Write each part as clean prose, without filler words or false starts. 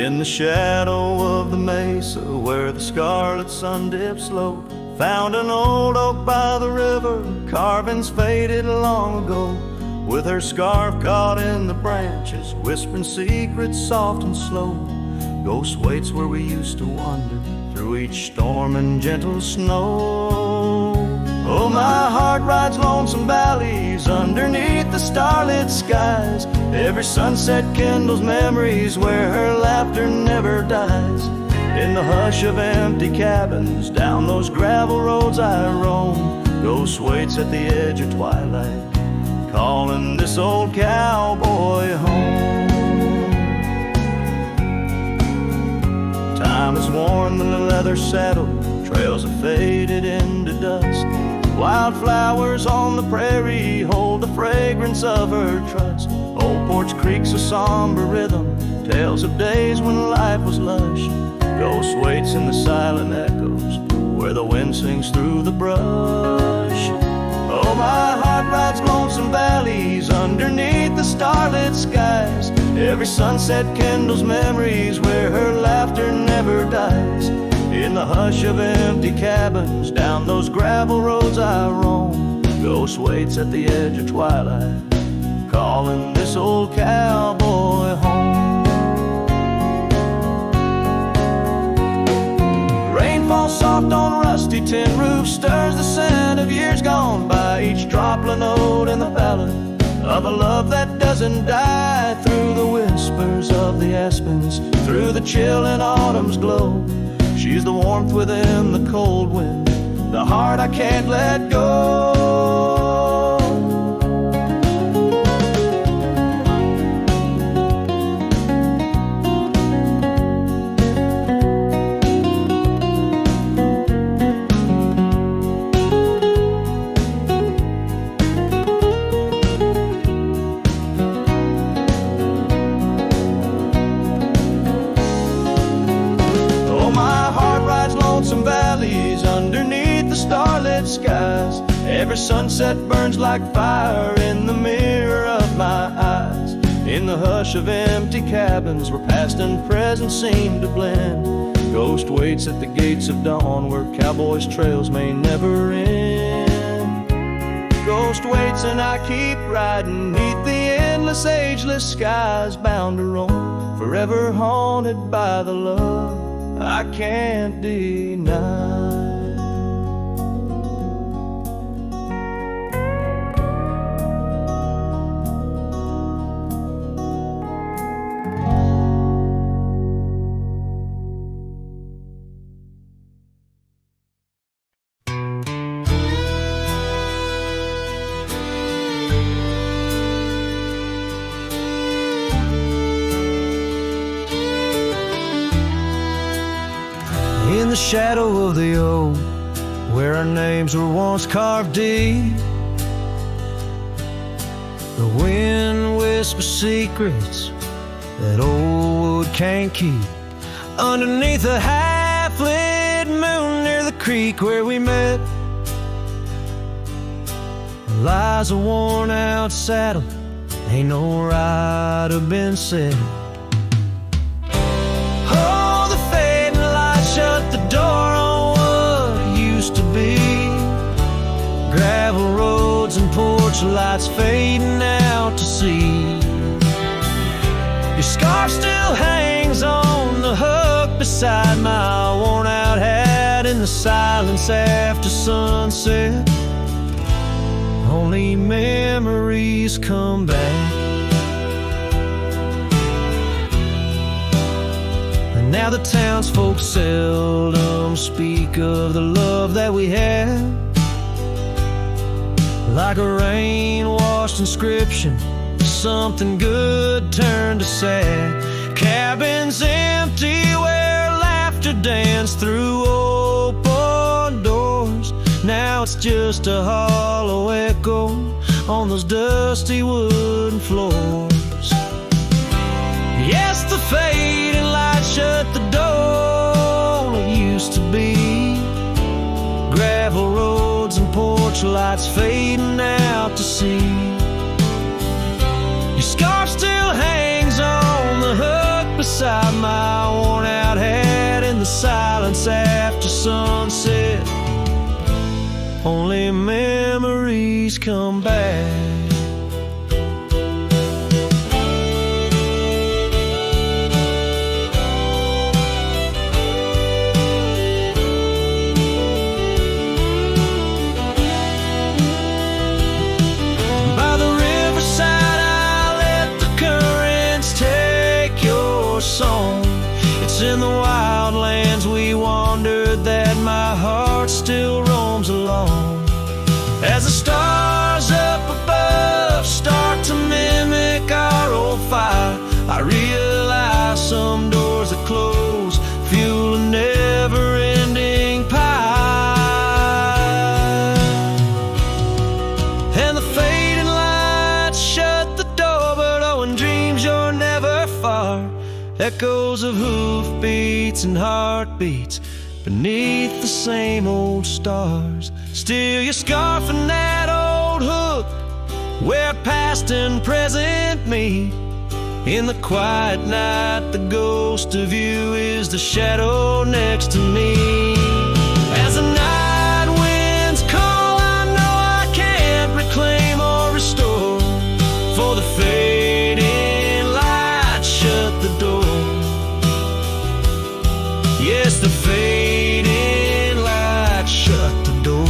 In the shadow of the mesa where the scarlet sun dips low, found an old oak by the river, carvings faded long ago. With her scarf caught in the branches, whispering secrets soft and slow. Ghost waits where we used to wander through each storm and gentle snow. Oh, my heart rides lonesome valleys underneath the starlit skies. Every sunset kindles memories where her laughter never dies. In the hush of empty cabins, down those gravel roads I roam. Ghost waits at the edge of twilight, calling this old cowboy home. Time has worn the leather saddle, trails have faded into dust. Wildflowers on the prairie hold the fragrance of her trust. Old Porch Creek's a somber rhythm, tales of days when life was lush. Ghost waits in the silent echoes where the wind sings through the brush. Oh, my heart rides lonesome valleys underneath the starlit skies. Every sunset kindles memories where her laughter never dies. In the hush of empty cabins, down those gravel roads I roam. Ghost waits at the edge of twilight, calling this old cowboy home. Rain falls soft on rusty tin roofs, stirs the scent of years gone by. Each droplin note in the ballad of a love that doesn't die. Through the whispers of the aspens, through the chill in autumn's glow, she's the warmth within the cold wind, the heart I can't let go. Some valleys underneath the starlit skies. Every sunset burns like fire in the mirror of my eyes. In the hush of empty cabins where past and present seem to blend, Ghost waits at the gates of dawn where cowboys' trails may never end. Ghost waits and I keep riding neath the endless ageless skies, bound to roam, forever haunted by the love I can't deny. In the shadow of the oak, where our names were once carved deep, the wind whispers secrets that old wood can't keep. Underneath a half-lit moon near the creek where we met, lies a worn-out saddle, ain't no rider been set. Shut the door on what used to be. Gravel roads and porch lights fading out to sea. Your scarf still hangs on the hook beside my worn out hat. In the silence after sunset, only memories come back. Now the townsfolk seldom speak of the love that we had. Like a rain-washed inscription, something good turned to sad. Cabins empty where laughter danced through open doors. Now it's just a hollow echo on those dusty wooden floors. Yes, the fading light shut the door. It used to be gravel roads and porch lights fading out to sea. Your scarf still hangs on the hook beside my worn out head in the silence after sunset. Only memories come back. By the riverside I let the currents take your song. It's in the wildlands we wandered that my heart still roams along. As the stars up above start to mimic our old fire, I realize some doors that close fuel a never-ending pie. And the fading lights shut the door, but oh, in dreams you're never far. Echoes of hoofbeats and heartbeats beneath the same old stars. Still your scarf and that old hook where past and present meet. In the quiet night the ghost of you is the shadow next to me. As the night winds call, I know I can't reclaim or restore, for the fading light shut the door. Yes, the fading light shut the door.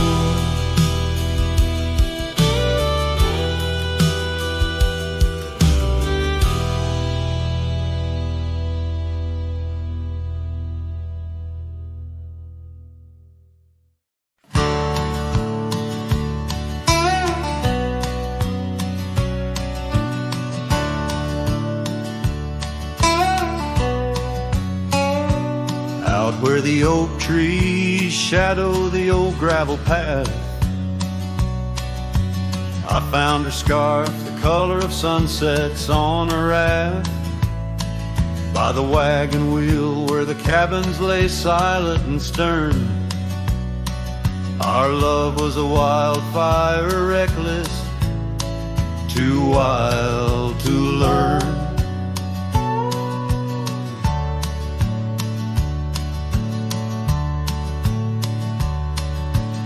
Out where the oak trees shadow the old gravel path, I found her scarf, the color of sunsets on a raft. By the wagon wheel where the cabins lay silent and stern, our love was a wildfire, reckless, too wild to learn.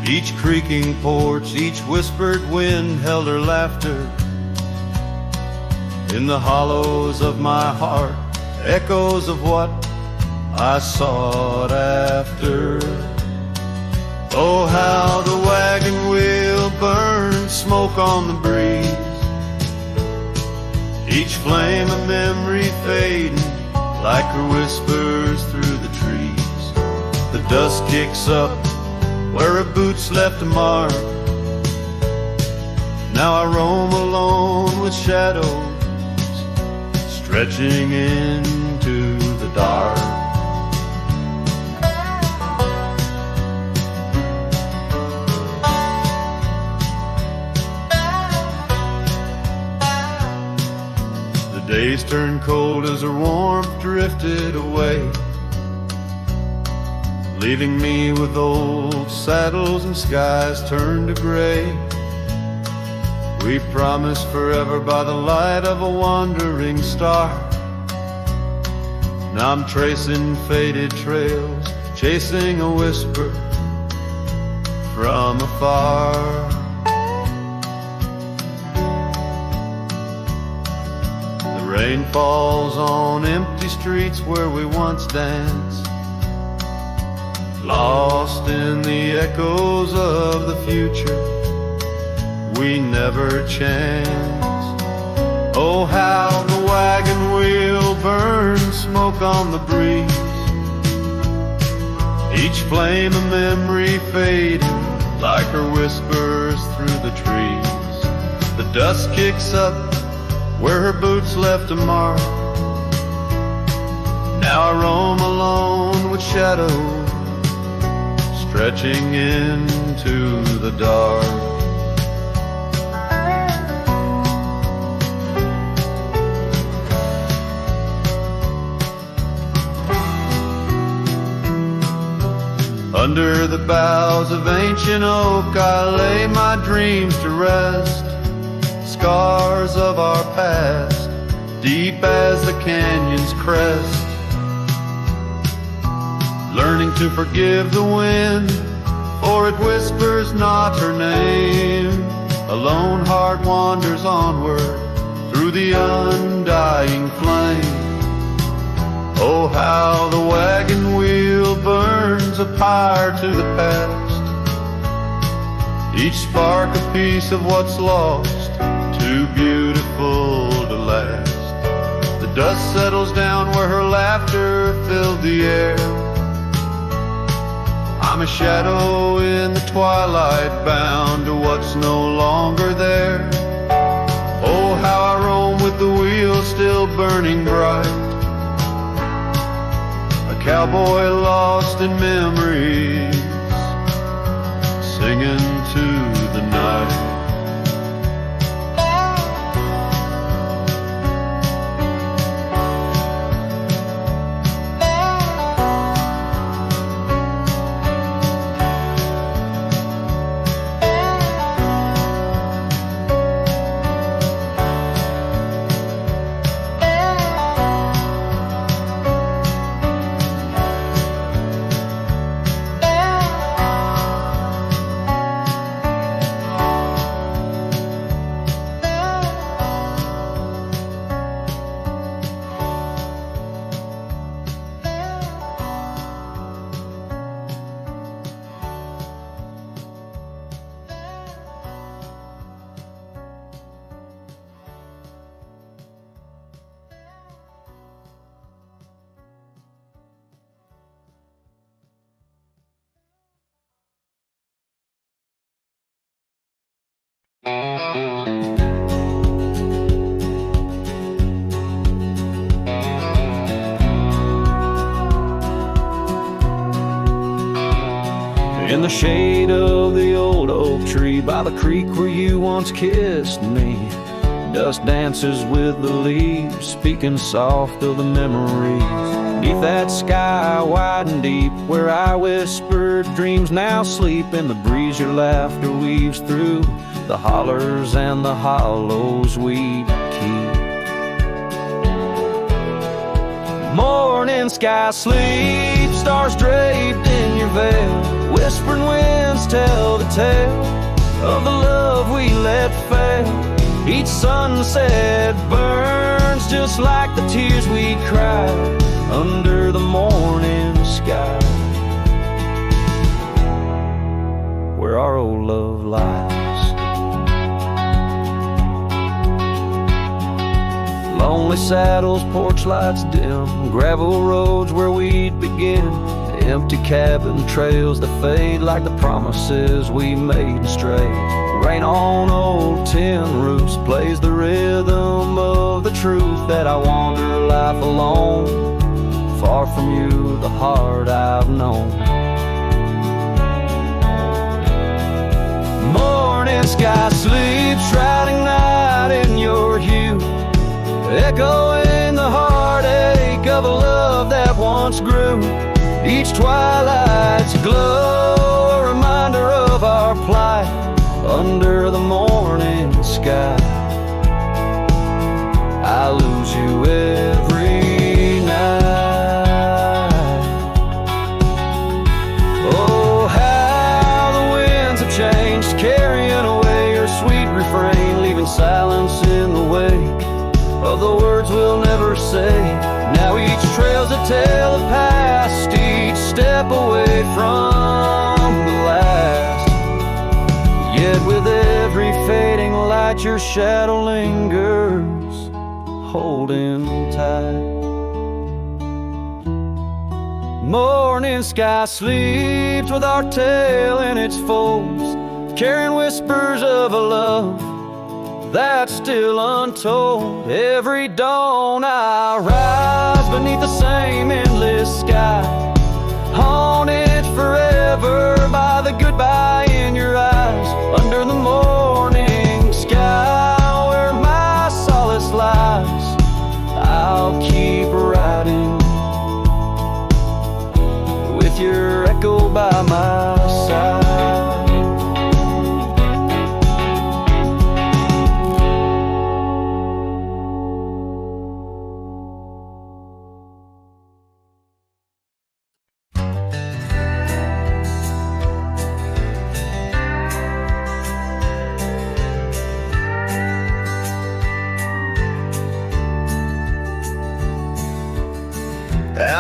Each creaking porch, each whispered wind held her laughter. In the hollows of my heart, echoes of what I sought after. Oh, how the wagon wheel burned smoke on the breeze, each flame a memory fading like her whispers through the trees. The dust kicks up where her boots left a mark. Now I roam alone with shadows stretching into the dark. The days turned cold as her warmth drifted away, leaving me with old saddles and skies turned to gray. We promised forever by the light of a wandering star. Now I'm tracing faded trails, chasing a whisper from afar. The rain falls on empty streets where we once danced, lost in the echoes of the future we never chanced. Oh, how the wagon wheel burns smoke on the breeze, each flame a memory fading like her whispers through the trees. The dust kicks up where her boots left a mark. Now I roam alone with shadows stretching into the dark. Under the boughs of ancient oak I lay my dreams to rest, scars of our past, deep as the canyon's crest. to forgive the wind, for it whispers not her name. A lone heart wanders onward through the undying flame. Oh, how the wagon wheel burns a pyre to the past, each spark a piece of what's lost, too beautiful to last. The dust settles down where her laughter filled the air. I'm a shadow in the twilight, bound to what's no longer there. Oh, how I roam with the wheel still burning bright, a cowboy lost in memories, singing to the night. In the shade of the old oak tree by the creek where you once kissed me, dust dances with the leaves, speaking soft of the memories. Beneath that sky wide and deep where I whispered dreams now sleep, in the breeze your laughter weaves through the hollers and the hollows we keep. Morning sky sleep, stars draped in your veil, whispering winds tell the tale of the love we let fail. Each sunset burns just like the tears we cried under the morning sky, where our old love lies. Lonely saddles, porch lights dim, gravel roads where we'd begin, empty cabin trails that fade like the promises we made stray. Rain on old tin roofs plays the rhythm of the truth that I wander life alone, far from you, the heart I've known. Morning sky sleeps, shrouding night in your hue, echoing the heartache of a love that once grew. Each twilight's glow, a reminder of our plight under the morning sky. I lose you every night. Oh, how the winds have changed, carrying away your sweet refrain, leaving silence in the wake of the words we'll never say. Now each trail's a tale of past, each step away from the last. Yet with every fading light your shadow lingers, holding tight. Morning sky sleeps with our tale in its folds, carrying whispers of a love that's still untold. Every dawn I rise beneath the same endless sky, haunted forever by the goodbye in your eyes. Under the morning sky where my solace lies, I'll keep riding with your echo by my side.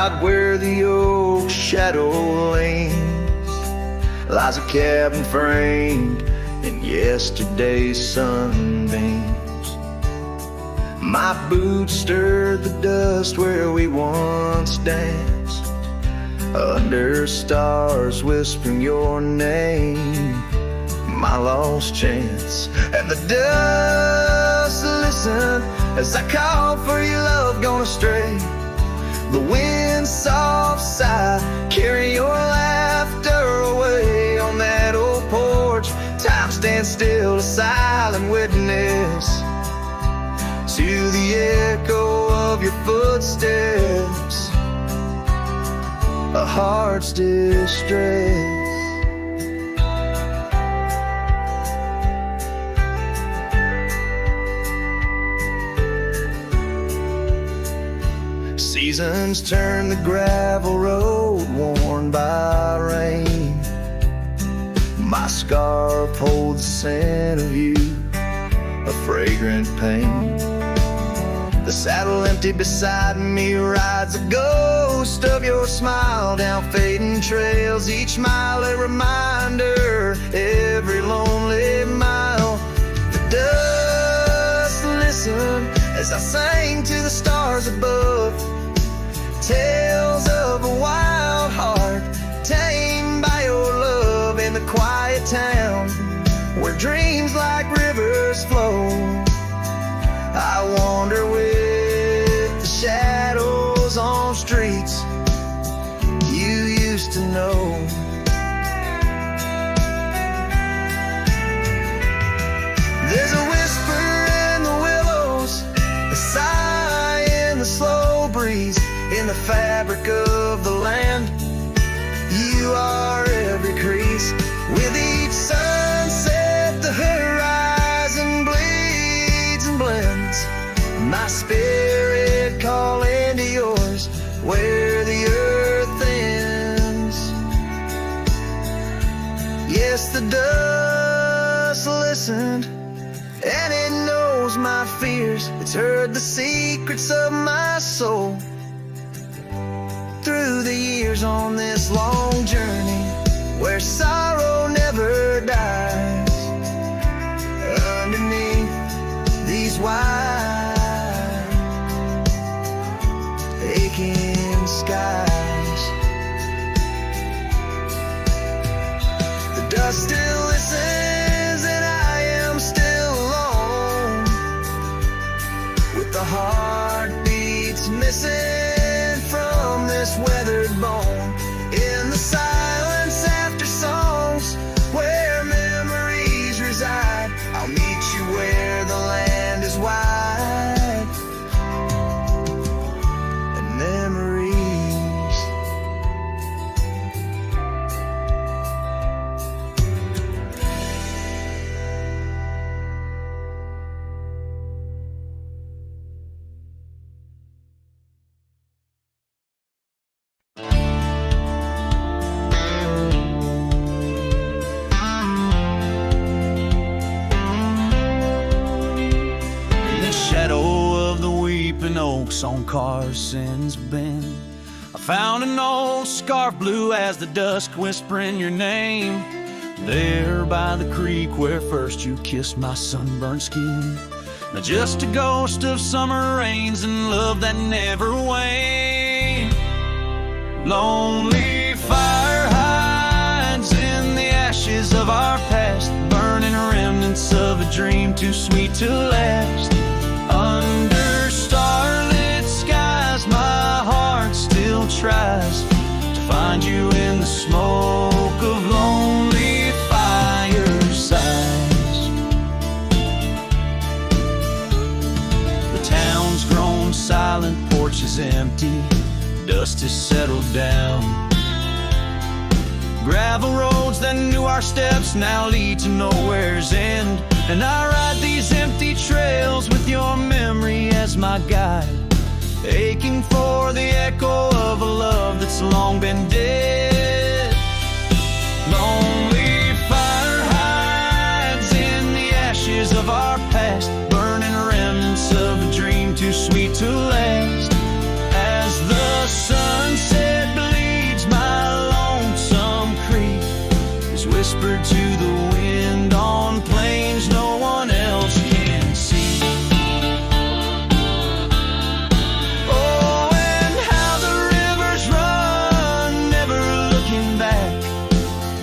Out where the oak shadow leans lies a cabin framed in yesterday's sunbeams. My boots stirred the dust where we once danced, under stars whispering your name, my lost chance. And the dust listen as I call for your love gone astray. The wind's soft sigh carry your laughter away. On that old porch time stands still, a silent witness to the echo of your footsteps, a heart's distress. Seasons turn the gravel road worn by rain. My scarf holds the scent of you, a fragrant pain. The saddle empty beside me rides a ghost of your smile down fading trails. Each mile a reminder, every lonely mile. The dust listen as I sang to the stars above, tales of a wild heart tamed by your love. In the quiet town where dreams like rivers flow, I wander with the shadows on streets you used to know. There's a whisper in the willows, a sigh in the slow breeze, in the fabric of the land. You are every crease. With each sunset the horizon bleeds and blends, my spirit calling to yours where the earth ends. Yes, the dust listened and it knows my fears. It's heard the secrets of my soul through the years on this long journey where sorrow never dies. Underneath these wide aching skies, the dust still listens and I am still alone, with the heartbeats missing from this weathered bone. In the silence after songs where memories reside, I'll meet you where the land is wide and memories. Oaks on Carson's Bend, I found an old scarf blue as the dusk whispering your name. There by the creek where first you kissed my sunburned skin, now just a ghost of summer rains and love that never waned. Lonely fire hides in the ashes of our past, burning remnants of a dream too sweet to last. Under starlit skies, my heart still tries to find you in the smoke of lonely firesides. The town's grown silent, porch is empty, dust has settled down. Gravel roads that knew our steps now lead to nowhere's end, and I ride these empty trails with your memory as my guide, aching for the echo of a love that's long been dead. Lonely fire hides in the ashes of our past, burning remnants of a dream too sweet to last. As the sun to the wind on plains no one else can see. Oh, and how the rivers run, never looking back,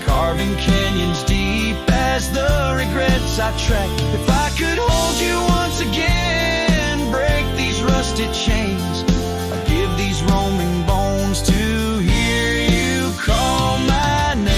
carving canyons deep as the regrets I track. If I could hold you once again, break these rusted chains, I'd give these roaming bones to hear you call my name.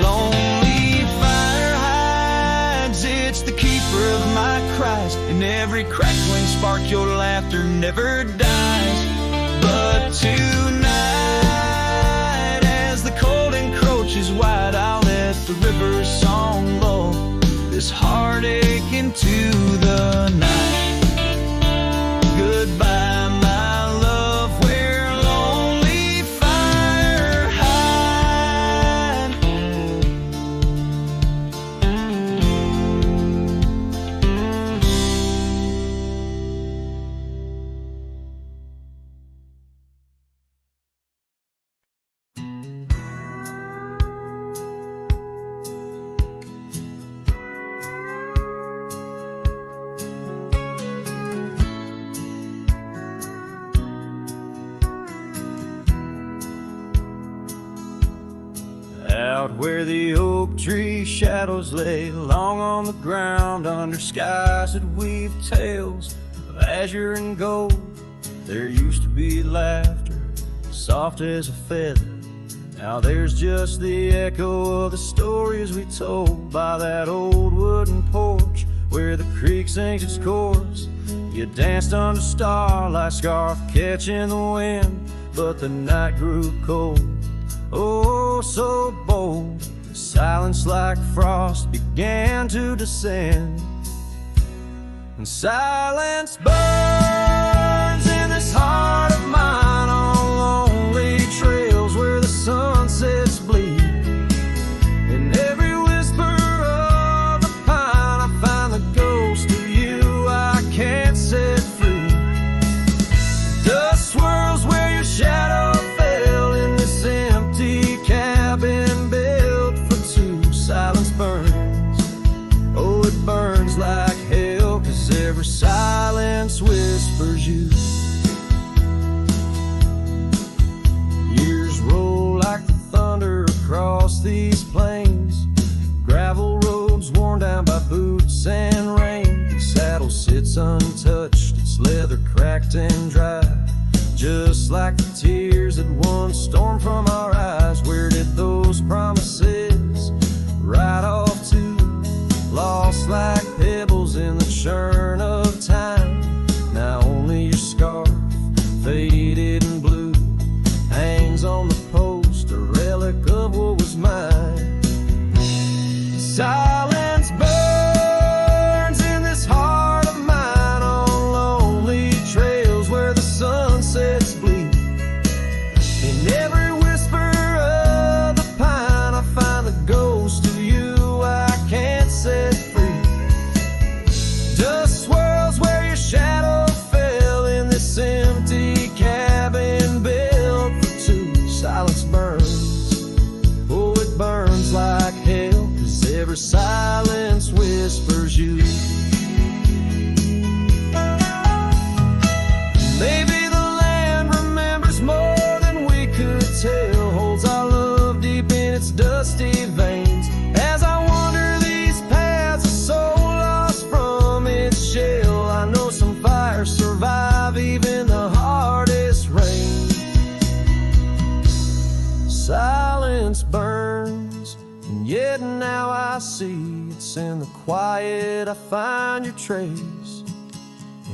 Lonely fire hides, it's the keeper of my cries. In every crackling spark, your laughter never dies. But tonight, as the cold encroaches wide, I'll let the river's song lull this heartache into the night. Goodbye, my love, where lonely fire hide. Out where the oak tree shadows lay long on the ground, under skies that weave tales of azure and gold, there used to be laughter soft as a feather. Now there's just the echo of the stories we told by that old wooden porch where the creek sings its chorus. You danced under starlight, scarf catching the wind, but the night grew cold, oh so bold. The silence like frost began to descend, and silence burns in this heart of mine on lonely trails where the sunsets bleed. In every whisper of the pine, I find the ghost of you I can't set free. Dust swirls where your shadow fell in this empty cabin built for two. Silence burns, oh it burns like hell, 'cause every silence whispers you. Years roll like the thunder across these plains, gravel roads worn down by boots and rain. The saddle sits untouched, its leather cracked and dry, just like the tears that once stormed from our eyes. Where did those promises ride off to? Lost like pebbles in the churn of time. Now only your scarf, faded and blue, hangs on the post, a relic of what was mine. Silence burns in this heart of mine on lonely trails where the sunsets bleed. In every whisper of the pine, I find the ghost of you I can't set free. Dust swirls where your shadow fell in this empty cabin built for two. Silence burns, oh it burns like hell, 'cause every silence whispers you. Maybe the land remembers more than we could tell, holds our love deep in its dusty veins. As I wander these paths, a soul lost from its shell, I know some fires survive even the hardest rain. Silence burns, and yet now I see it's in the quiet I find your trace.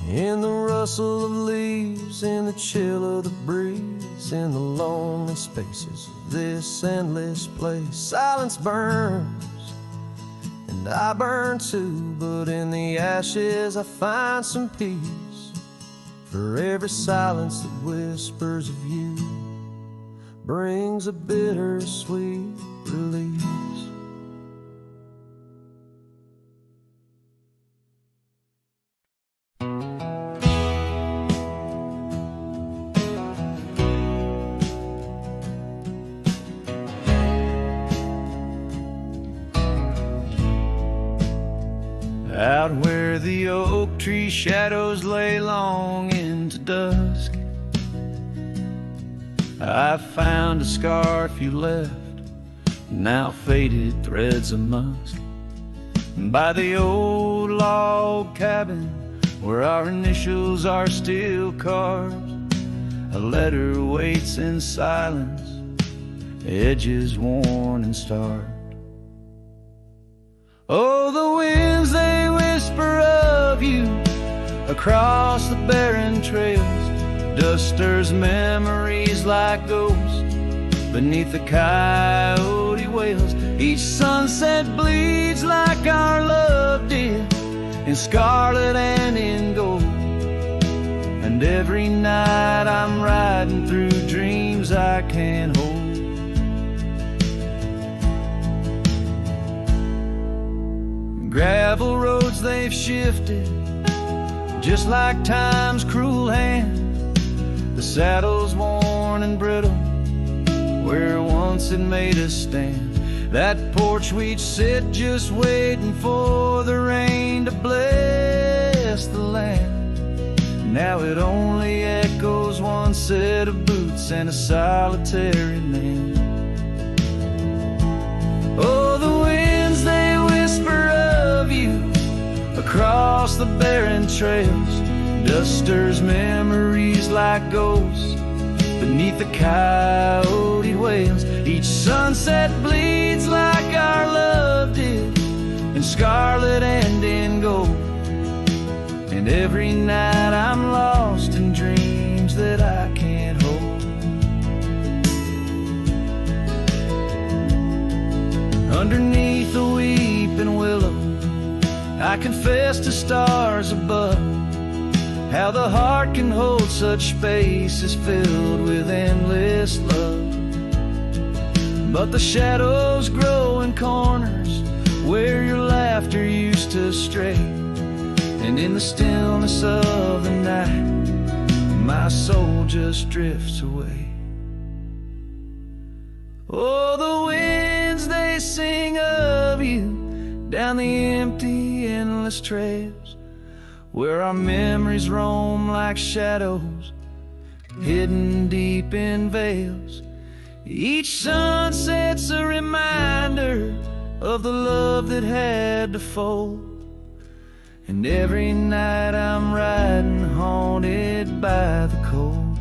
In the rustle of leaves, in the chill of the breeze, in the lonely spaces of this endless place. Silence burns, and I burn too, but in the ashes I find some peace. For every silence that whispers of you, brings a bittersweet release. Out where the oak tree shadows lay long into dusk, I found a scarf you left, now faded threads of musk. By the old log cabin where our initials are still carved, a letter waits in silence, edges worn and starved. Oh, the winds, they whisper of you across the barren trails. Dusters memories like ghosts beneath the coyote wails. Each sunset bleeds like our love did, in scarlet and in gold. And every night I'm riding through dreams I can't hold. Gravel roads, they've shifted just like time's cruel hand. The saddle's worn and brittle where once it made us stand. That porch we'd sit just waiting for the rain to bless the land. Now it only echoes one set of boots and a solitary man. Oh, the winds, they whisper of you across the barren trails. Dusters memories like ghosts beneath the coyote wails. Each sunset bleeds like our love did, in scarlet and in gold. And every night I'm lost in dreams that I can't hold. Underneath the weeping willow, I confess to stars above, how the heart can hold such spaces filled with endless love. But the shadows grow in corners where your laughter used to stray, and in the stillness of the night my soul just drifts away. Oh, the winds, they sing of you down the empty, endless trails, where our memories roam like shadows hidden deep in veils. Each sunset's a reminder of the love that had to fold. And every night I'm riding haunted by the cold.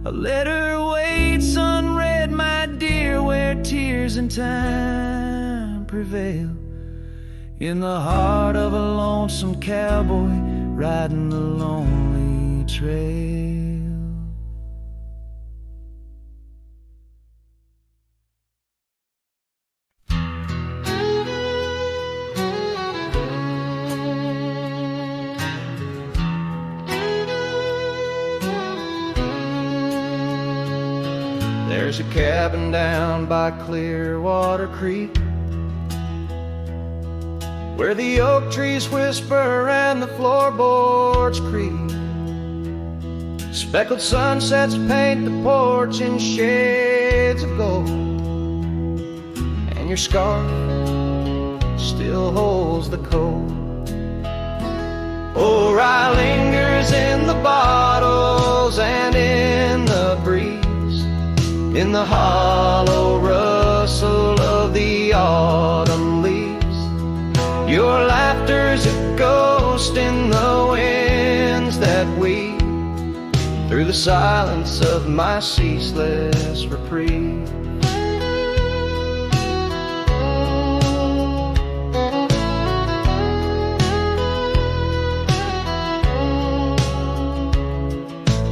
A letter waits unread, my dear, where tears and time prevail, in the heart of a lonesome cowboy riding the lonely trail. There's a cabin down by Clearwater Creek, where the oak trees whisper and the floorboards creak. Speckled sunsets paint the porch in shades of gold, and your scarf still holds the cold. Oh, rye lingers in the bottles and in the breeze, in the hollow rustle of the autumn leaves. Your laughter's a ghost in the winds that weep through the silence of my ceaseless reprieve.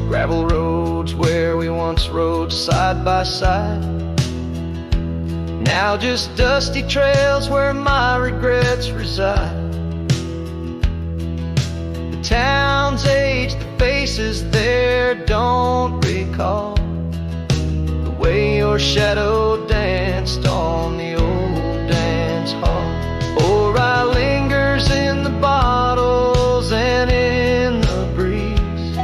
Gravel roads where we once rode side by side, now just dusty trails where my regrets reside. The town's age, the faces there don't recall the your shadow danced on the old dance hall. Or I lingers in the bottles and in the breeze,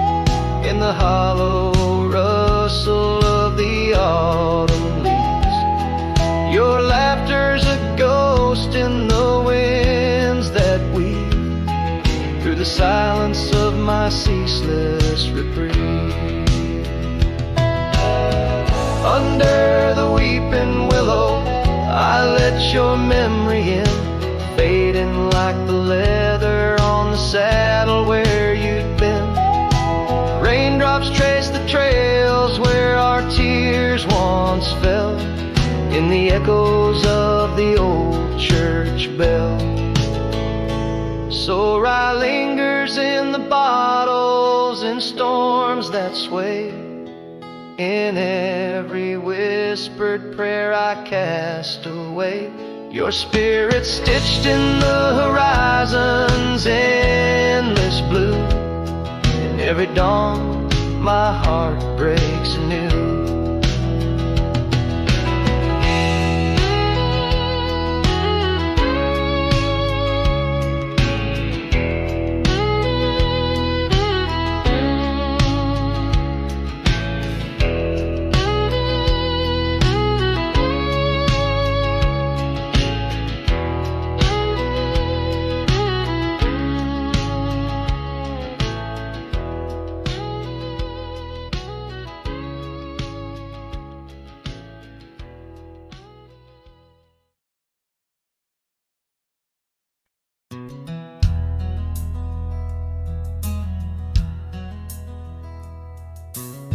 in the hollow rustle of the autumn leaves. Your laughter's a ghost in the winds that weave through the silence of my ceaseless reprieve. Under the weeping willow, I let your memory in, fading like the leather on the saddle where you'd been. Raindrops trace the trails where our tears once fell, in the echoes of the old church bell. So I lingers in the bottles in storms that sway. In every whispered prayer I cast away, your spirit stitched in the horizon's endless blue. In every dawn my heart breaks anew.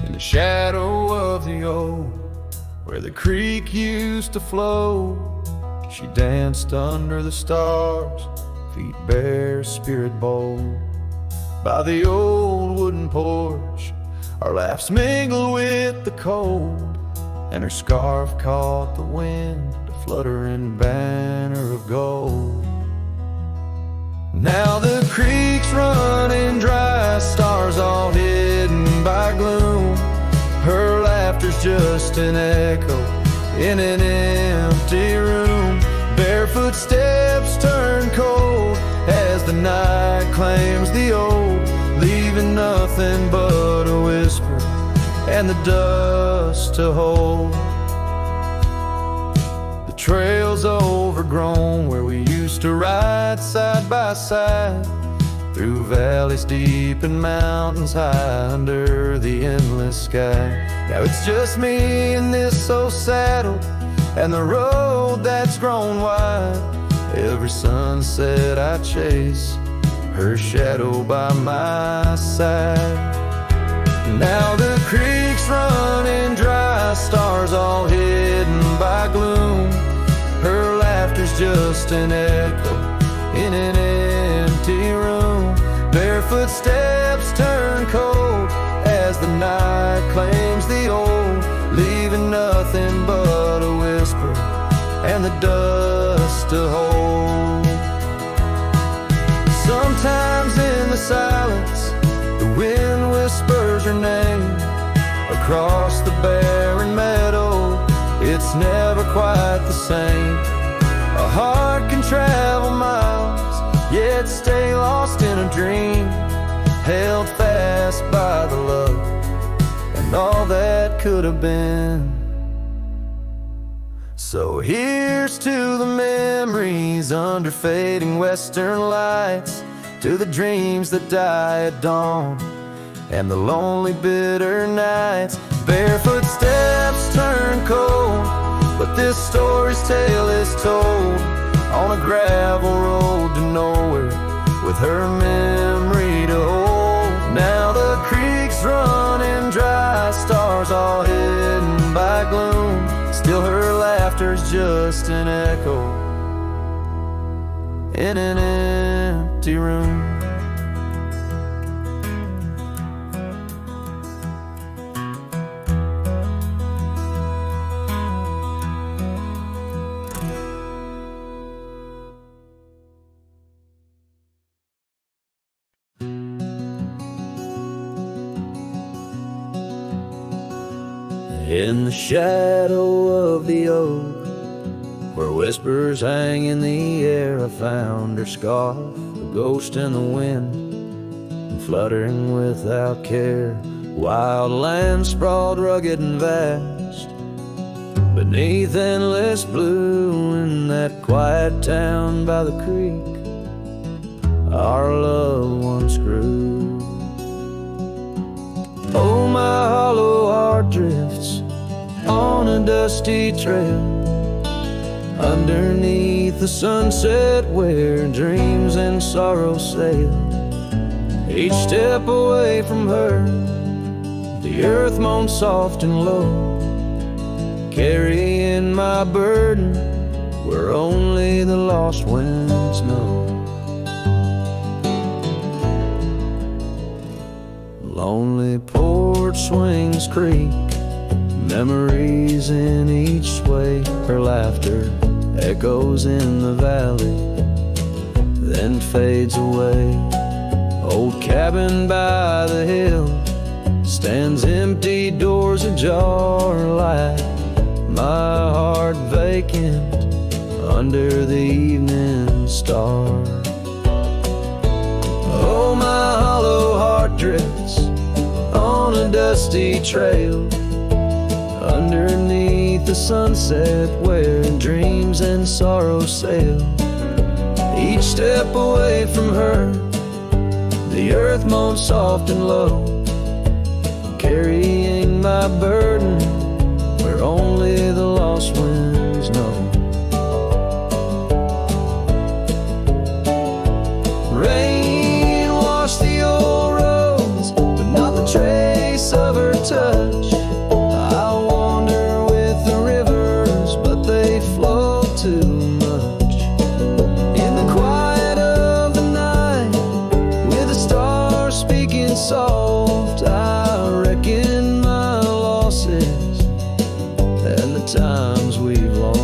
In the shadow of the old, where the creek used to flow, she danced under the stars, feet bare, spirit bold. By the old wooden porch, our laughs mingled with the cold, and her scarf caught the wind, a fluttering banner of gold. Now the creek's running dry, stars all hidden by gloom. Her laughter's just an echo in an empty room. Barefoot steps turn cold as the night claims the old, leaving nothing but a whisper and the dust to hold. The trail's overgrown where we used to ride side by side, through valleys deep and mountains high under the endless sky. Now it's just me in this old saddle and the road that's grown wide. Every sunset I chase, her shadow by my side. Now the creek's running dry, stars all hidden by gloom. Her laughter's just an echo in an empty room. Barefoot steps turn cold as the night claims the old, leaving nothing but a whisper and the dust to hold. Sometimes in the silence, the wind whispers her name across the barren meadow. It's never quite the same. A heart can travel miles, yet stay lost in a dream, held fast by the love and all that could have been. So here's to the memories under fading western lights, to the dreams that die at dawn and the lonely bitter nights. Barefoot steps turn cold, but this story's tale is told on a gravel road to nowhere, with her memory to hold. Now the creek's running dry, stars all hidden by gloom. Still her laughter's just an echo in an empty room. In the shadow of the oak, where whispers hang in the air, I found her scarf, a ghost in the wind, and fluttering without care. Wild land sprawled rugged and vast, beneath endless blue. In that quiet town by the creek, our loved ones grew. Oh, my hollow heart drifts on a dusty trail, underneath the sunset where dreams and sorrow sail. Each step away from her, the earth moans soft and low, carrying my burden where only the lost winds know. Lonely porch swings creak, memories in each sway. Her laughter echoes in the valley, then fades away. Old cabin by the hill stands empty, doors ajar, like my heart vacant under the evening star. Oh, my hollow heart drifts on a dusty trail, underneath the sunset where dreams and sorrow sail. Each step away from her, the earth moans soft and low, carrying my burden where only the lost winds know. Rain washed the old roads, but not the trace of her touch. I wander with the rivers, but they flow too much. In the quiet of the night, with the stars speaking soft, I reckon my losses and the times we've lost.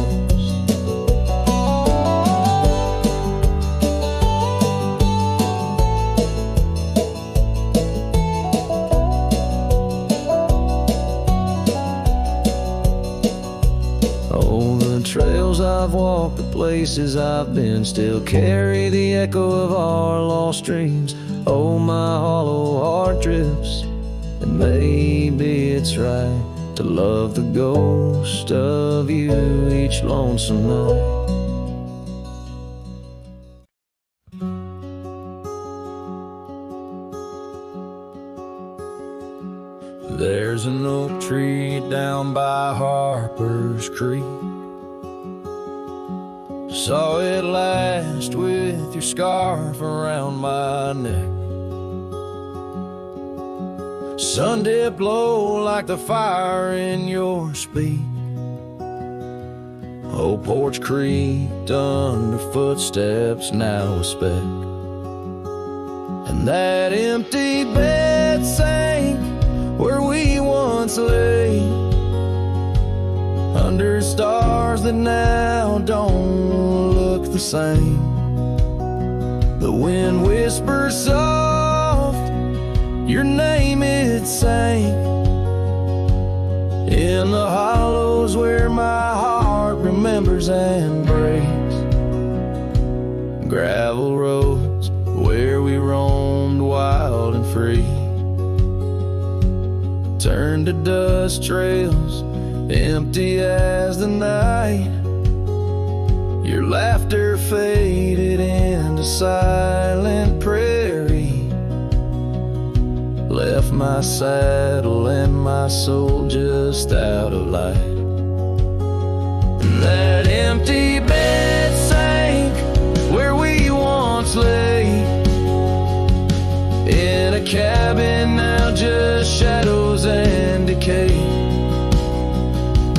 Oh, the trails I've walked, the places I've been, still carry the echo of our lost dreams. Oh, my hollow heart drifts, and maybe it's right to love the ghost of you each lonesome night. There's an oak tree down by Harper's Creek. Saw it last with your scarf around my neck. Sun dipped low like the fire in your speak. Old porch creaked under footsteps now a speck, and that empty bed sank where we once lay, under stars that now don't look the same. The wind whispers soft, your name it sang, in the hollows where my heart remembers and breaks. Gravel roads where we roamed wild and free turned to dust trails, empty as the night. Your laughter faded into silent prairie, left my saddle and my soul just out of light. And that empty bed sank where we once lay, in a cabin now just shadows and decay.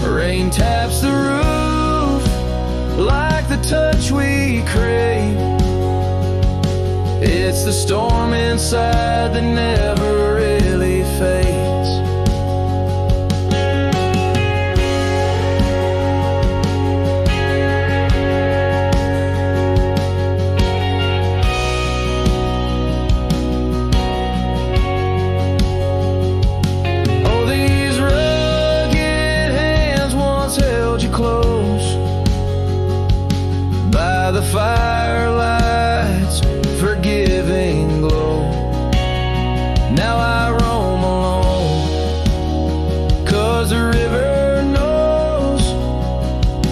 Rain taps the roof like the touch we crave. It's the storm inside that never really fades. Oh, these rugged close by the firelight's forgiving glow. Now I roam alone, 'cause the river knows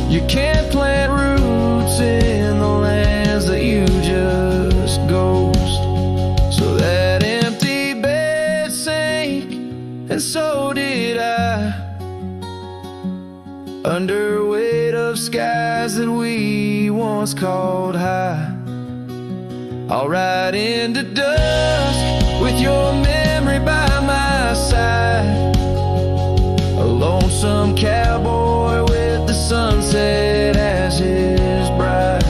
you can't plant roots in the lands that you just ghost. So that empty bed sank, and so did I, under weight of skies that we once called high. I'll ride into dusk with your memory by my side, a lonesome cowboy with the sunset as his bride.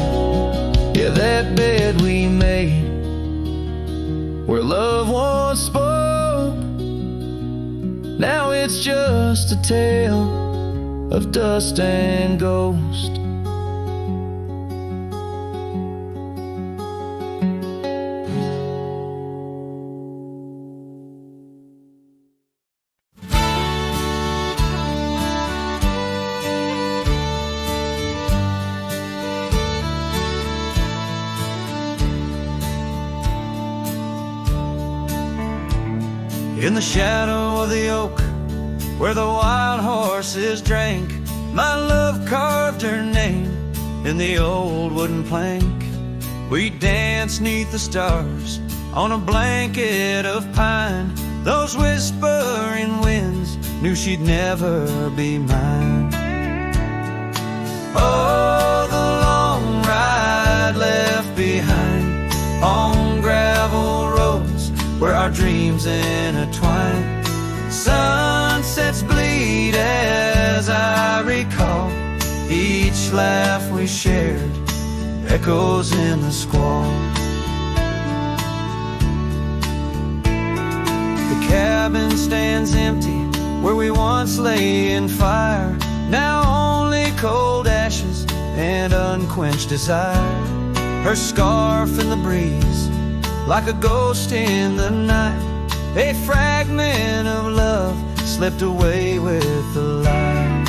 Yeah, that bed we made where love once spoke, now it's just a tale of dust and ghost. In the shadow of the oak, where the wild horses drank, my love carved her name in the old wooden plank. We danced 'neath the stars on a blanket of pine. Those whispering winds knew she'd never be mine. Oh, the long ride left behind on gravel roads where our dreams intertwine. Sunsets bleed as I recall each laugh we shared, echoes in the squall. The cabin stands empty where we once lay in fire, now only cold ashes and unquenched desire. Her scarf in the breeze, like a ghost in the night, a fragment of love slipped away with the light.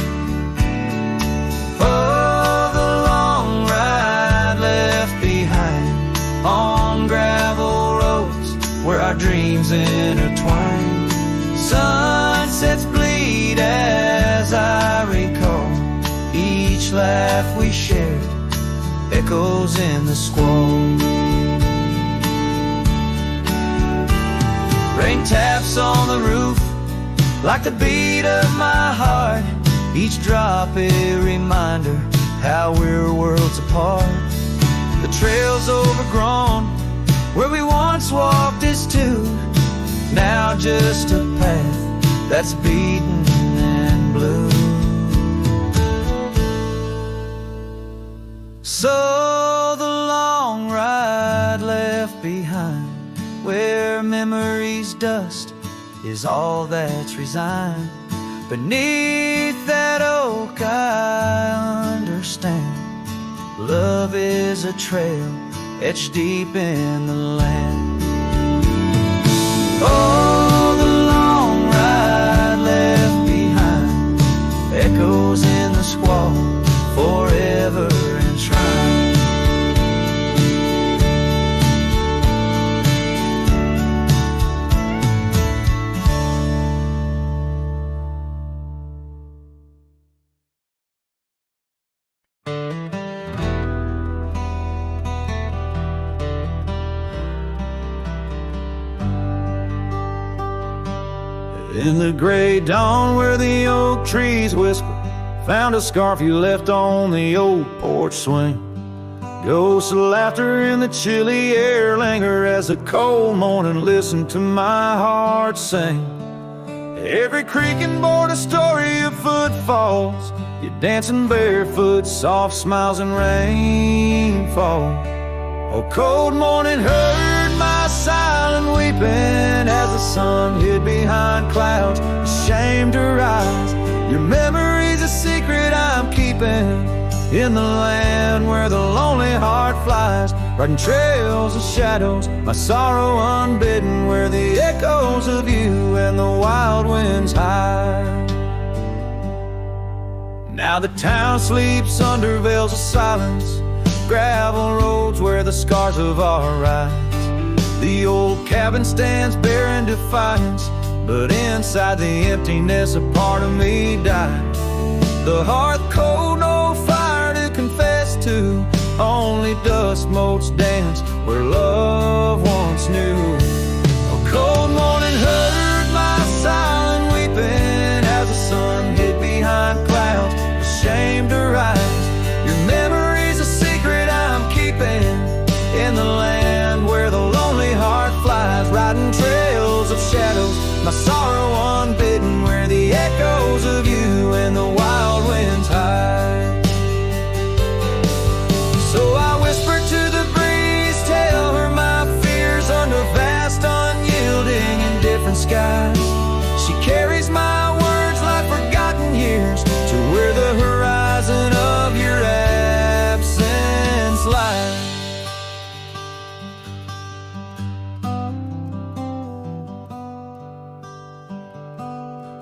Oh, the long ride left behind on gravel roads where our dreams intertwine. Sunsets bleed as I recall each laugh we shared, echoes in the squall. Rain taps on the roof like the beat of my heart, each drop a reminder how we're worlds apart. The trail's overgrown where we once walked as two, now just a path that's beaten and blue. So the long ride left behind, where memory's dust is all that's resigned. Beneath that oak I understand, love is a trail etched deep in the land. Oh, the long ride left behind, echoes in the squall, forever enshrined. In the gray dawn where the oak trees whisper, found a scarf you left on the old porch swing. Ghosts of laughter in the chilly air linger as the cold morning listen to my heart sing. Every creaking board a story of footfalls, you dancing barefoot, soft smiles and rainfall. Oh, cold morning heard my silent weeping as the sun hid behind clouds, ashamed to rise. Your memory's a secret I'm keeping in the land where the lonely heart flies, riding trails of shadows, my sorrow unbidden, where the echoes of you and the wild winds hide. Now the town sleeps under veils of silence, gravel roads where the scars of our rides. The old cabin stands bare in defiance, but inside the emptiness a part of me died. The hearth cold, no fire to confess to, only dust motes dance where love once knew. A cold morning heard my silent weeping as the sun hid behind clouds, ashamed to rise. Your memory's a secret I'm keeping in the land where the lonely heart flies, riding trails of shadows, my sorrow unbidden, where the echoes of you and the wild winds hide. So I whisper to the breeze, tell her my fears under vast, unyielding, indifferent skies. She carries my words like forgotten years to where the horizon of your absence lies.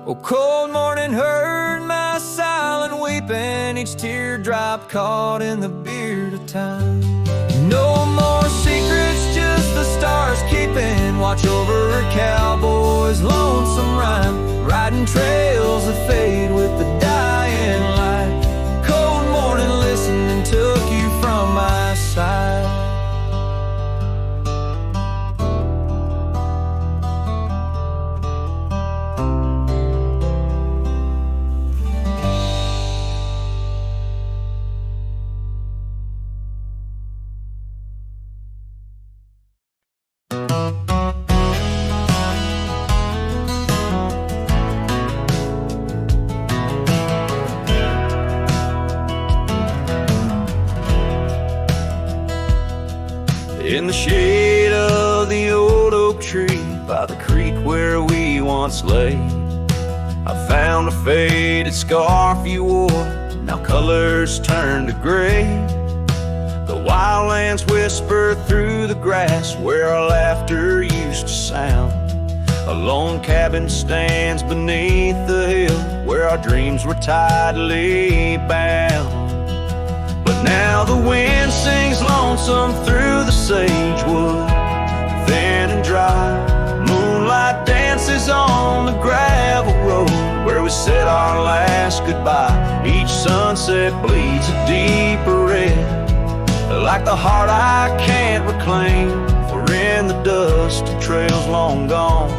Oh, cold morning heard my silent weeping, each teardrop caught in the beard of time. No more secrets, just the stars keeping watch over a cowboy's lonesome rhyme, riding trails that fade with the dying light. Cold morning listened and took you from my side. In the shade of the old oak tree by the creek where we once lay, I found a faded scarf you wore, now colors turned to gray. The wildlands whisper through the grass where our laughter used to sound. A lone cabin stands beneath the hill where our dreams were tidally bound. But now the wind sings lonesome through the sagewood, thin and dry. Moonlight dances on the gravel road where we said our last goodbye. Each sunset bleeds a deeper red, like the heart I can't reclaim, for in the dust of trails long gone,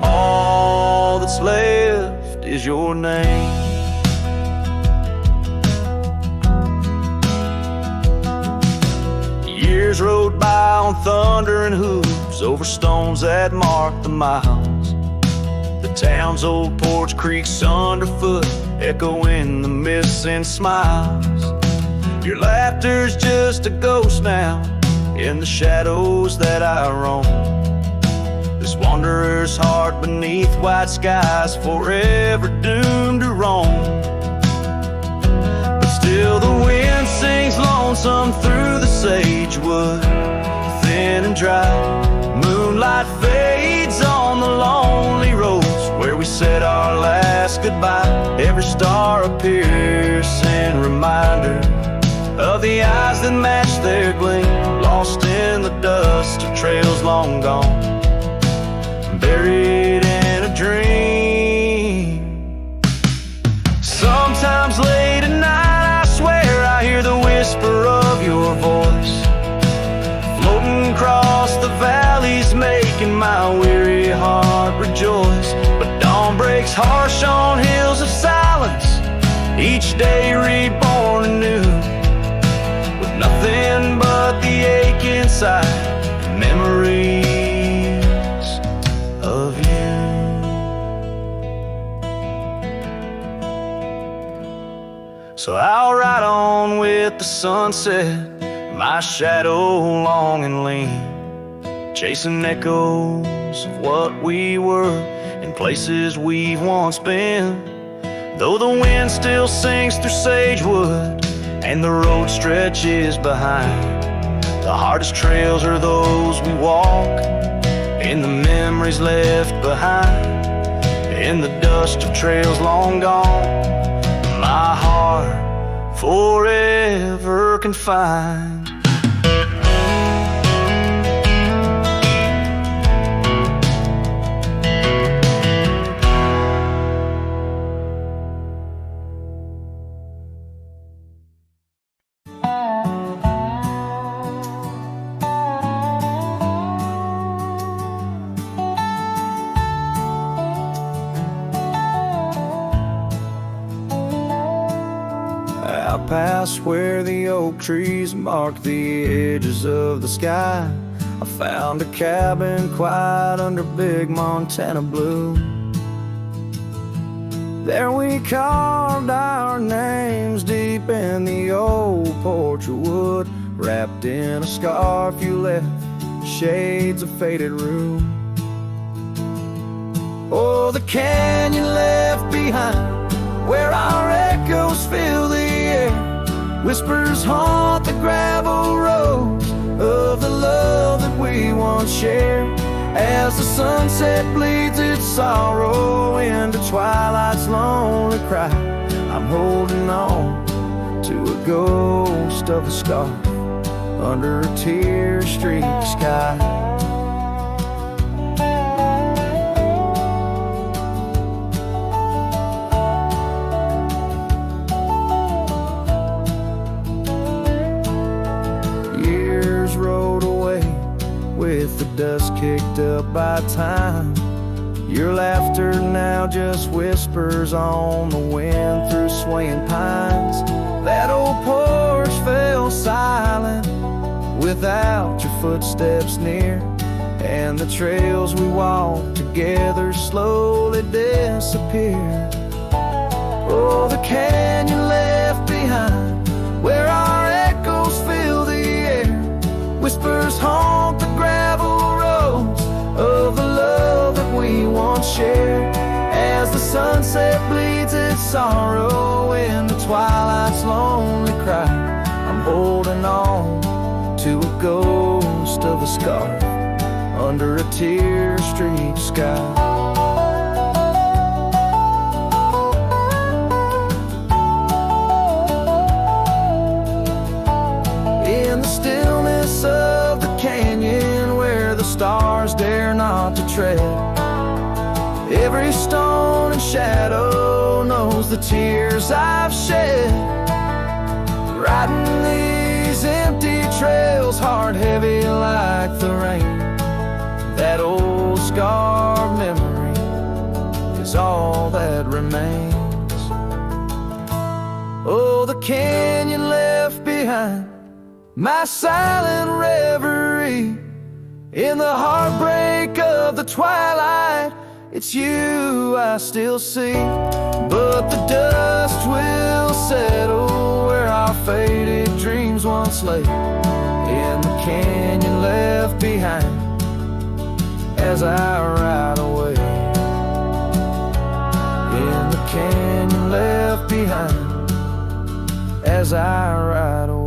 all that's left is your name. Years rode by on thundering hooves over stones that marked the miles. The town's old porch creaks underfoot, echoing the missing smiles. Your laughter's just a ghost now in the shadows that I roam. This wanderer's heart beneath white skies, forever doomed to roam. Still the wind sings lonesome through the sagewood, thin and dry. Moonlight fades on the lonely roads where we said our last goodbye. Every star a piercing reminder of the eyes that match their gleam, lost in the dust of trails long gone, buried in a dream. Sometimes late at night I hear the whisper of your voice floating across the valleys, making my weary heart rejoice. But dawn breaks harsh on hills of silence, each day reborn anew, with nothing but the ache inside, memories of you. So I'll ride on with the sunset, my shadow long and lean, chasing echoes of what we were in places we've once been. Though the wind still sings through sagewood and the road stretches behind, the hardest trails are those we walk in the memories left behind, in the dust of trails long gone. My can find. Out past where the oak trees mark the edges of the sky, I found a cabin quiet under big Montana blue. There we carved our names deep in the old porch of wood, wrapped in a scarf you left, shades of faded rue. Oh, the canyon left behind, where our echoes fill the air, whispers haunt the gravel roads of the love that we once shared. As the sunset bleeds its sorrow into twilight's lonely cry, I'm holding on to a ghost of a scarf under a tear-streaked sky. With the dust kicked up by time, your laughter now just whispers on the wind through swaying pines. That old porch fell silent without your footsteps near, and the trails we walked together slowly disappeared. Oh, the canyon left behind, where our echoes fill the air, whispers haunt the gravel roads of the love that we once shared. As the sunset bleeds its sorrow into twilight's lonely cry, I'm holding on to a ghost of a scarf under a tear-streaked sky. Of the canyon where the stars dare not to tread, every stone and shadow knows the tears I've shed. Riding these empty trails, heart heavy like the rain, that old scarred memory is all that remains. Oh, the canyon left behind, my silent reverie in the heartbreak of the twilight. It's you I still see, but the dust will settle where our faded dreams once lay, in the canyon left behind as I ride away. In the canyon left behind as I ride away.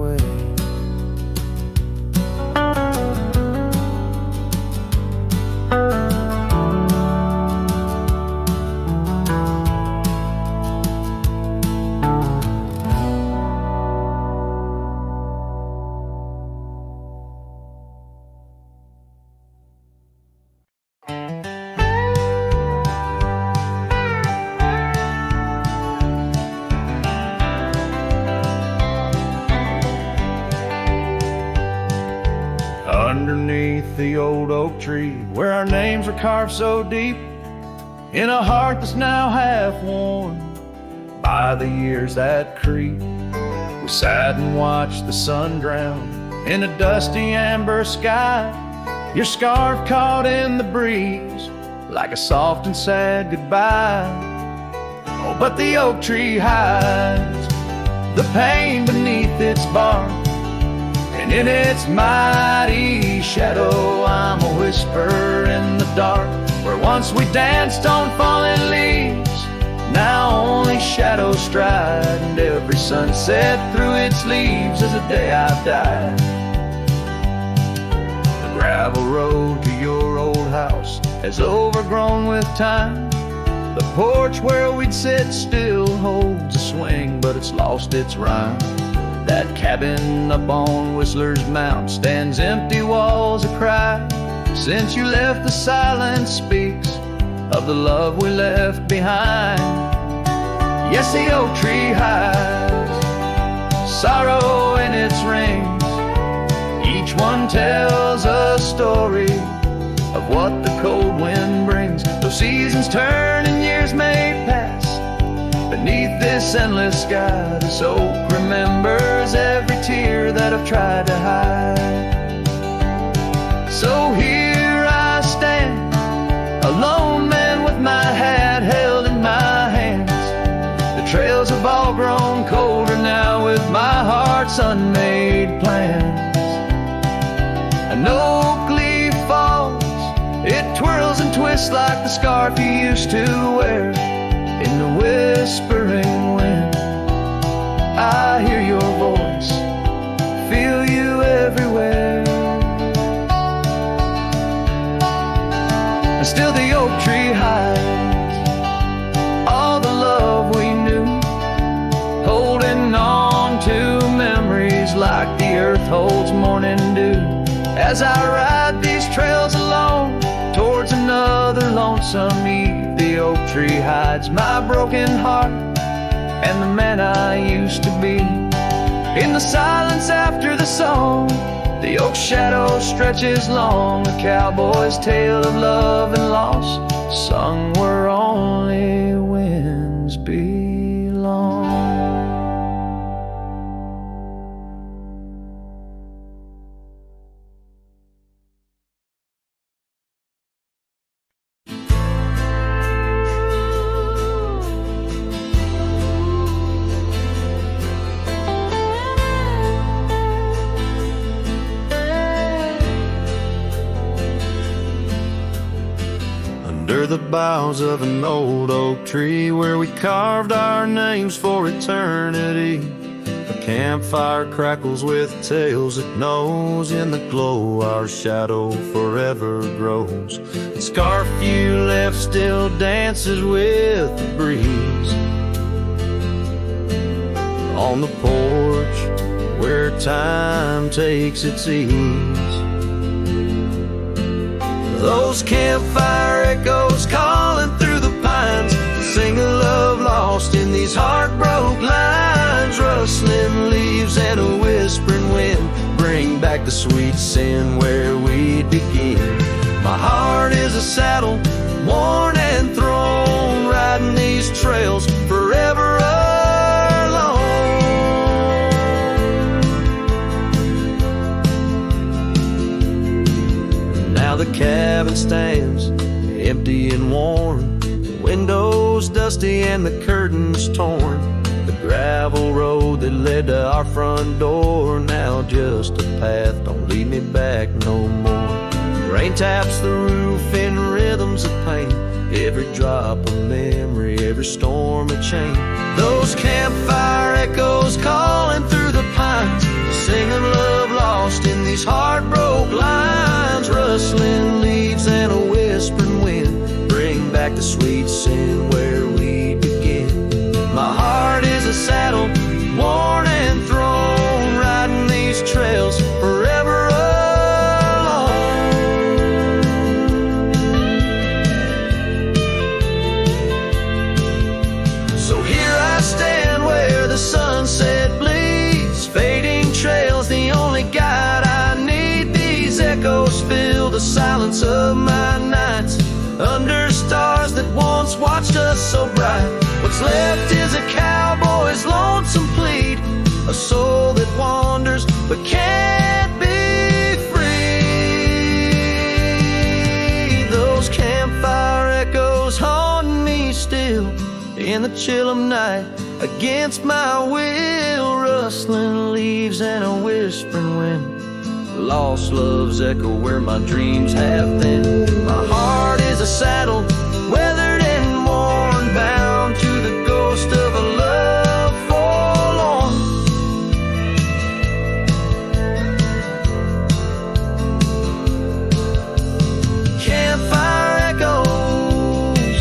Underneath the old oak tree, where our names were carved so deep, in a heart that's now half worn by the years that creep, we sat and watched the sun drown in a dusty amber sky, your scarf caught in the breeze like a soft and sad goodbye. Oh, but the oak tree hides the pain beneath its bark, and in its mighty shadow I'm a whisper in the dark. Where once we danced on falling leaves, now only shadows stride, and every sunset through its leaves is a day I've died. The gravel road to your old house has overgrown with time. The porch where we'd sit still holds a swing, but it's lost its rhyme. That cabin up on Whistler's Mount stands empty walls a cry. Since you left, the silence speaks of the love we left behind. Yes, the oak tree hides sorrow in its rings. Each one tells a story of what the cold wind brings. Though seasons turn and years may pass, beneath this endless sky, this oak remembers every tear that I've tried to hide. So here I stand, a lone man with my hat held in my hands. The trails have all grown colder now with my heart's unmade plans. An oak leaf falls, it twirls and twists like the scarf you used to wear. In the whispering wind, I hear your voice, feel you everywhere. And still the oak tree hides all the love we knew, holding on to memories like the earth holds morning dew. As I ride these trails alone towards another lonesome eve, the oak tree hides my broken heart and the man I used to be. In the silence after the song, the oak shadow stretches long, a cowboy's tale of love and loss, sung where only winds belong. Under the boughs of an old oak tree where we carved our names for eternity, a campfire crackles with tales it knows. In the glow our shadow forever grows. The scarf you left still dances with the breeze on the porch where time takes its ease. Those campfire echoes calling through the pines sing a love lost in these heartbroken lines. Rustling leaves and a whispering wind bring back the sweet sin where we'd begin. My heart is a saddle, worn and thrown, riding these trails forever alone. Now the cabin stands empty and worn, the windows dusty and the curtains torn. The gravel road that led to our front door, now just a path, don't lead me back no more. Rain taps the roof in rhythms of pain, every drop of memory, every storm a chain. Those campfire echoes calling through the pines, singing love lost in these heartbroken lines. Rustling leaves and a whispering wind bring back the sweet sin where we begin. My heart is a saddle, worn and thrown, riding these trails forever alone. So here I stand where the sunset bleeds, fading trails the only guide I need. These echoes fill the silence of my nights, under stars that once watched us so bright. What's left is a cowboy's lonesome plead, a soul that wanders but can't be free. Those campfire echoes haunt me still in the chill of night, against my will. Rustling leaves and a whispering wind, lost love's echo where my dreams have been. My heart is a saddle, weathered and worn, bound to the ghost of a love forlorn. Campfire echoes,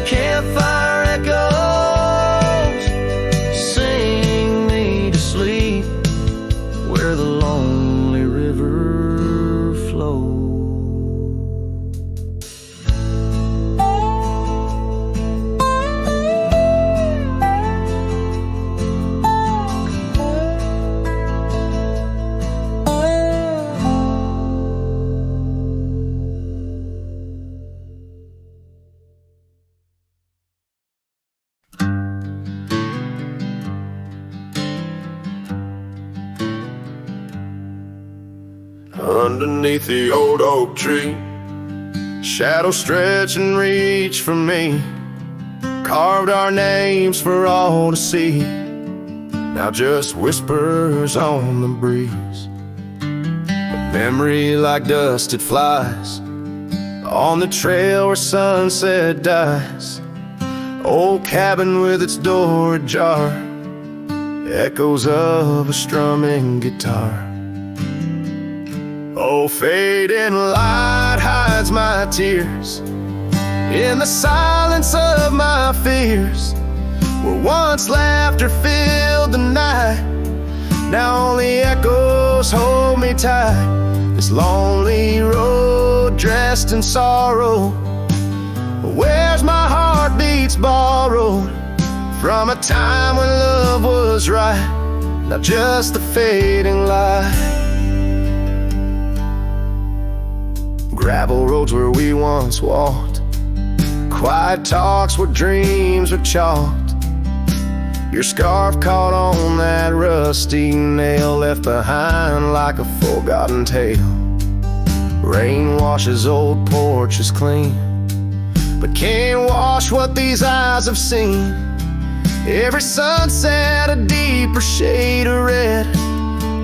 campfire echoes, sing me to sleep. underneath the old oak tree. Shadows stretch and reach for me, carved our names for all to see. Now just whispers on the breeze. A memory like dust, it flies on the trail where sunset dies. Old cabin with its door ajar, echoes of a strumming guitar. Oh, fading light hides my tears in the silence of my fears. Where once laughter filled the night, now only echoes hold me tight. This lonely road dressed in sorrow, where's my heartbeats borrowed from a time when love was right, not just the fading light. Gravel roads where we once walked, quiet talks where dreams were chalked. Your scarf caught on that rusty nail, left behind like a forgotten tale. Rain washes old porches clean, but can't wash what these eyes have seen. Every sunset a deeper shade of red,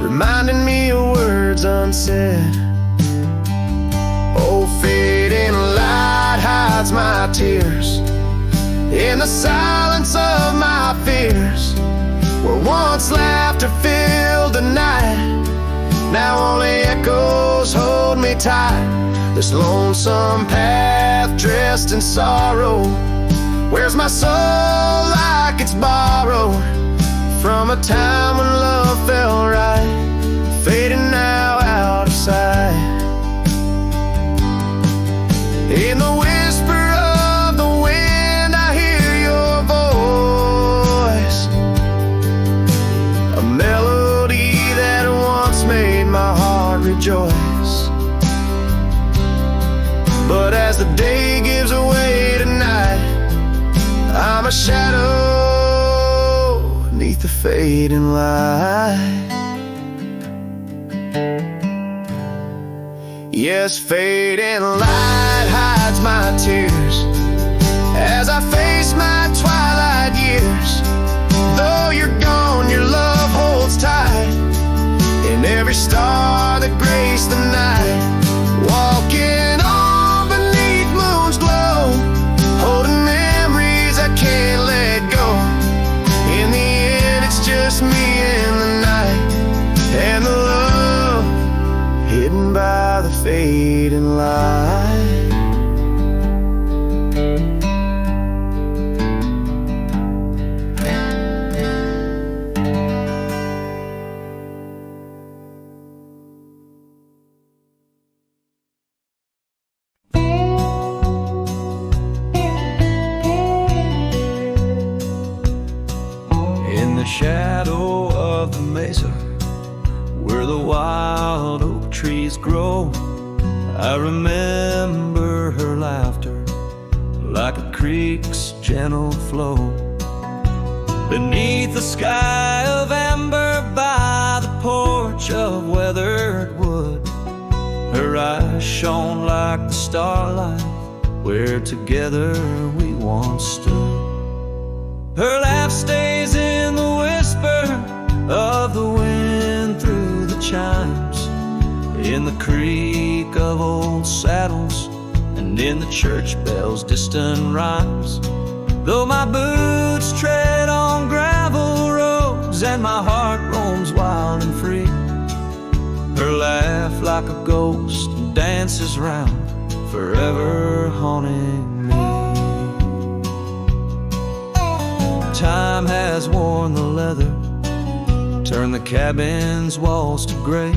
reminding me of words unsaid. Oh, fading light hides my tears in the silence of my fears. Where once laughter filled the night, now only echoes hold me tight. This lonesome path dressed in sorrow, where's my soul like it's borrowed from a time when love felt right, fading now out of sight. In the whisper of the wind I hear your voice, a melody that once made my heart rejoice. But as the day gives away tonight, I'm a shadow beneath the fading light. Yes, fading light hides my tears as I face my twilight years. Though you're gone, your love holds tight in every star that graced the night. Walking on beneath moon's glow, holding memories I can't let go. In the end, it's just me and the night, and the love hidden by the fading light. In the shadow of the mesa, where the wild oak trees grow, I remember her laughter like a creek's gentle flow. Beneath the sky of amber by the porch of weathered wood, her eyes shone like the starlight where together we once stood. Her laugh stays in the whisper of the wind through the chimes, in the creak of old saddles, and in the church bells' distant rhymes. Though my boots tread on gravel roads and my heart roams wild and free, her laugh like a ghost dances round, forever haunting me. Time has worn the leather, turned the cabin's walls to gray,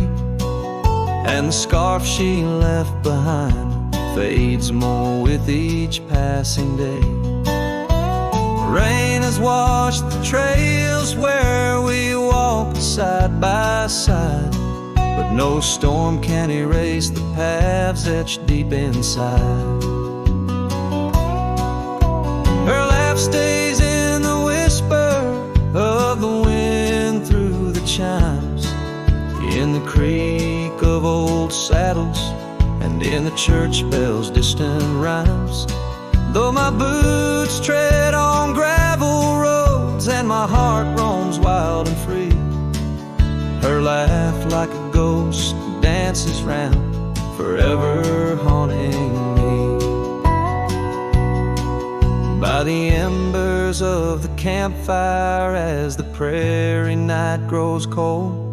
and the scarf she left behind fades more with each passing day. Rain has washed the trails where we walk side by side, but no storm can erase the paths etched deep inside. Her laugh stays in the whisper of the wind through the chimes, in the creak of old saddles, and in the church bells' distant rhymes. Though my boots tread on gravel roads and my heart roams wild and free, her laugh like a ghost dances round, forever haunting me. By the embers of the campfire, as the prairie night grows cold,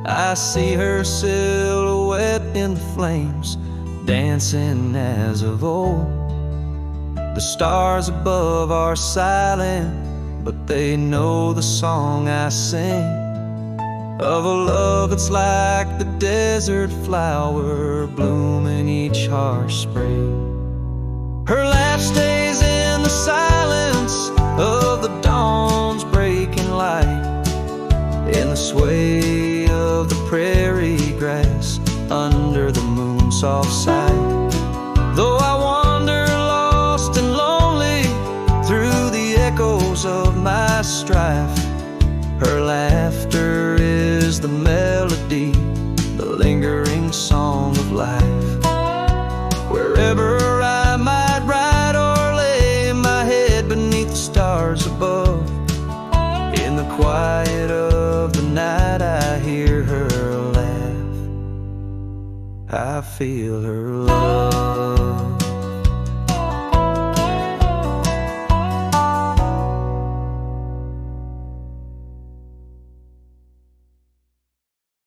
I see her silhouette in the flames, dancing as of old. The stars above are silent, but they know the song I sing, of a love that's like the desert flower blooming each harsh spring. Her laugh stays in the silence of the dawn's breaking light, in the sway of the prairie grass under the moon's soft sight. Though I wander lost and lonely through the echoes of my strife, her laughter is the melody, the lingering song of life. Wherever I might ride or lay my head beneath the stars above, in the quiet of the night I hear her laugh, I feel her love.